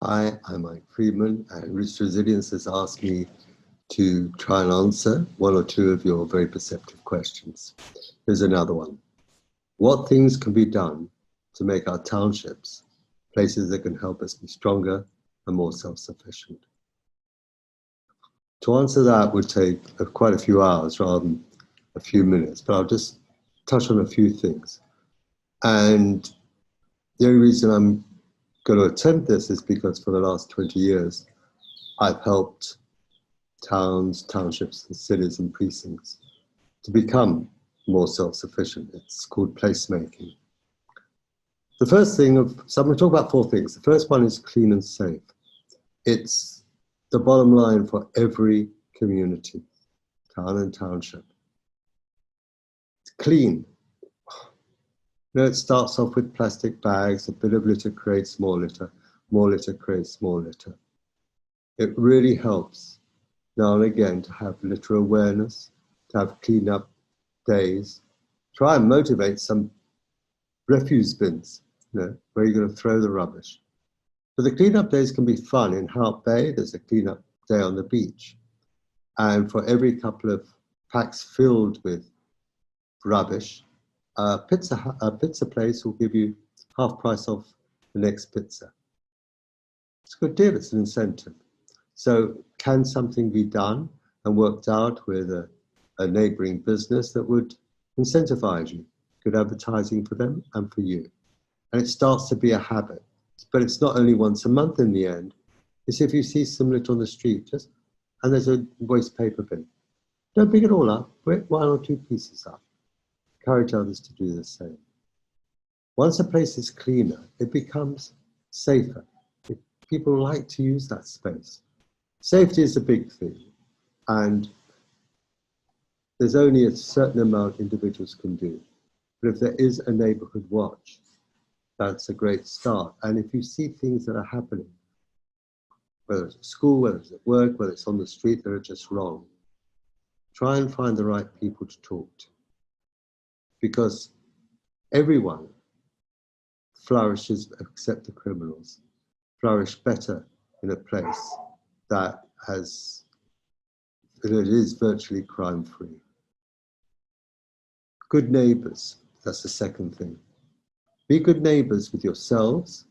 Hi, I'm Mike Freedman, and Rich Resilience has asked me to try and answer one or two of your very perceptive questions. Here's another one. What things can be done to make our townships places that can help us be stronger and more self-sufficient? To answer that would take quite a few hours rather than a few minutes, but I'll just touch on a few things. And the only reason I'm going to attempt this is because for the last 20 years, I've helped towns, townships, and cities and precincts to become more self-sufficient. It's called placemaking. The first thing so I'm going to talk about four things. The first one is clean and safe. It's the bottom line for every community, town and township. It's clean. It starts off with plastic bags. A bit of litter creates more litter creates more litter. It really helps now and again to have litter awareness, to have clean-up days. Try and motivate some refuse bins, where you're going to throw the rubbish. But the clean-up days can be fun. In Hout Bay, there's a clean-up day on the beach. And for every couple of packs filled with rubbish, a pizza place will give you half price off the next pizza. It's a good deal, it's an incentive. So can something be done and worked out with a neighboring business that would incentivize you? Good advertising for them and for you. And it starts to be a habit. But it's not only once a month in the end. It's if you see some litter on the street, and there's a waste paper bin. Don't pick it all up, break one or two pieces up. Encourage others to do the same. Once a place is cleaner, it becomes safer. People like to use that space. Safety is a big thing, and there's only a certain amount individuals can do. But if there is a neighborhood watch, that's a great start. And if you see things that are happening, whether it's at school, whether it's at work, whether it's on the street, that are just wrong, try and find the right people to talk to. Because everyone flourishes except the criminals, flourish better in a place that it is virtually crime-free. Good neighbors, that's the second thing. Be good neighbors with yourselves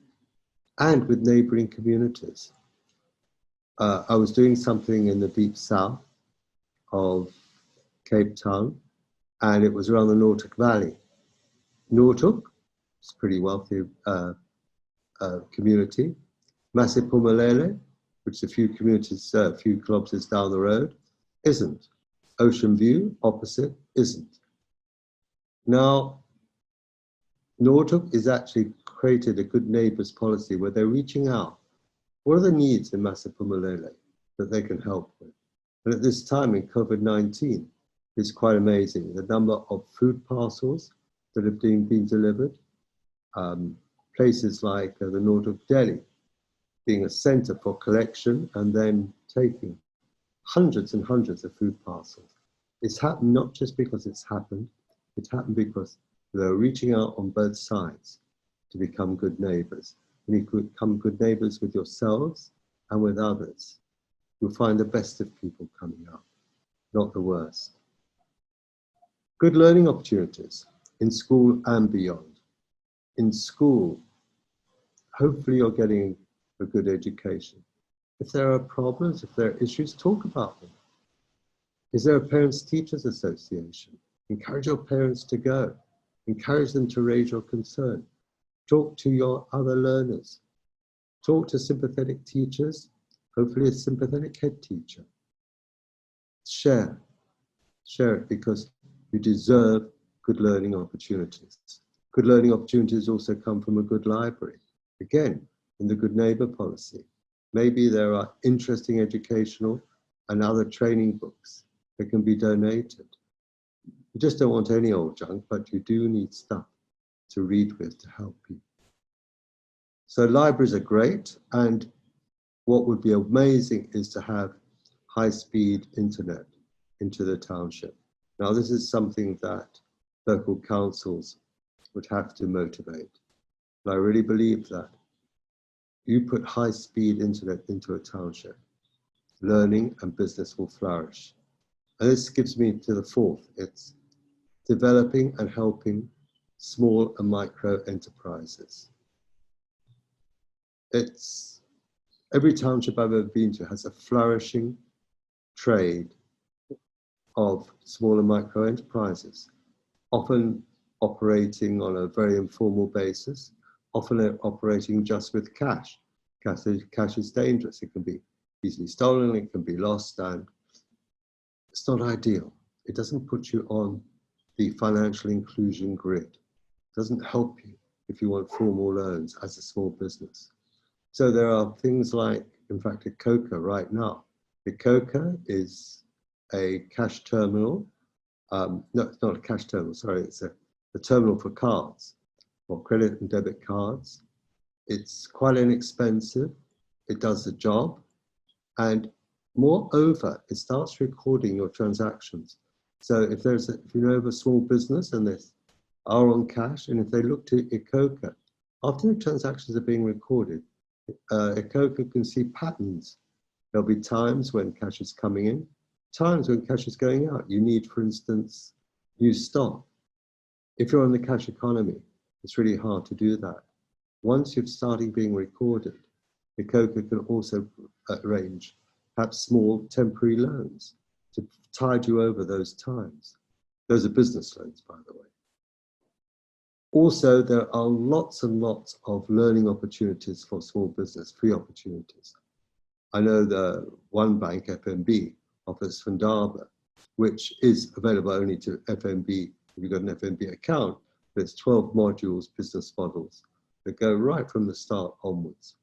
and with neighboring communities. I was doing something in the deep south of Cape Town, and it was around the Nortuk Valley. Nortuk is a pretty wealthy community. Masipumalele, which is a few kilometers down the road, isn't. Ocean View, opposite, isn't. Now, Nortuk is actually created a good neighbors policy where they're reaching out. What are the needs in Masipumalele that they can help with? And at this time in COVID-19, it's quite amazing. The number of food parcels that have been delivered, places like the Nortuk Deli being a center for collection and then taking hundreds and hundreds of food parcels. It's happened not just because it's happened, it happened because they're reaching out on both sides to become good neighbors. And you could become good neighbors with yourselves and with others. You'll find the best of people coming out, not the worst. Good learning opportunities in school and beyond. In school, hopefully you're getting a good education. If there are problems, if there are issues, talk about them. Is there a Parents-Teachers Association? Encourage your parents to go. Encourage them to raise your concern. Talk to your other learners. Talk to sympathetic teachers, hopefully a sympathetic head teacher. Share it because you deserve good learning opportunities. Good learning opportunities also come from a good library. Again, in the good neighbor policy, maybe there are interesting educational and other training books that can be donated. You just don't want any old junk, but you do need stuff to read with to help people. So libraries are great, and what would be amazing is to have high-speed internet into the township. Now, this is something that local councils would have to motivate. And I really believe that you put high-speed internet into a township, learning and business will flourish. And this gives me to the fourth. It's developing and helping small and micro enterprises. It's every township I've ever been to has a flourishing trade of small and micro enterprises, often operating on a very informal basis, often operating just with cash. Cash is dangerous. It can be easily stolen, it can be lost, and it's not ideal. It doesn't put you on the financial inclusion grid. It doesn't help you if you want formal loans as a small business. So there are things like, in fact, Icoca right now. Icoca is a cash terminal. No, it's not a cash terminal, sorry, it's a terminal for cards, or credit and debit cards. It's quite inexpensive, it does the job, and moreover, it starts recording your transactions. So if you know of a small business and they are on cash, and if they look to Icoca, after the transactions are being recorded, Icoca can see patterns. There'll be times when cash is coming in, times when cash is going out. You need, for instance, new stock. If you're in the cash economy, it's really hard to do that. Once you've started being recorded, Icoca can also arrange perhaps small temporary loans to tide you over those times. Those are business loans, by the way. Also, there are lots and lots of learning opportunities for small business, free opportunities. I know the one bank, FNB, offers Fundaba, which is available only to FNB if you've got an FNB account, but it's 12 modules, business models that go right from the start onwards.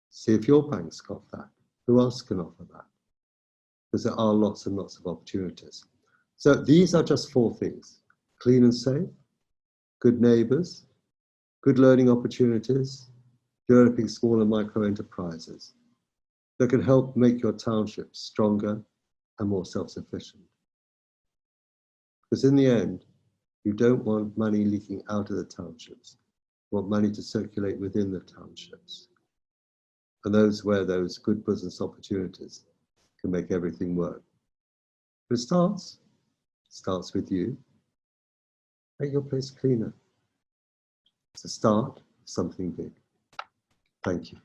See if your bank's got that. Who else can offer that? Because there are lots and lots of opportunities. So these are just 4 things: clean and safe, good neighbors, good learning opportunities, developing small and micro enterprises that can help make your township stronger and more self-sufficient. Because in the end, you don't want money leaking out of the townships. You want money to circulate within the townships. And those where those good business opportunities can make everything work. But it starts with you. Make your place cleaner. It's a start of something big. Thank you.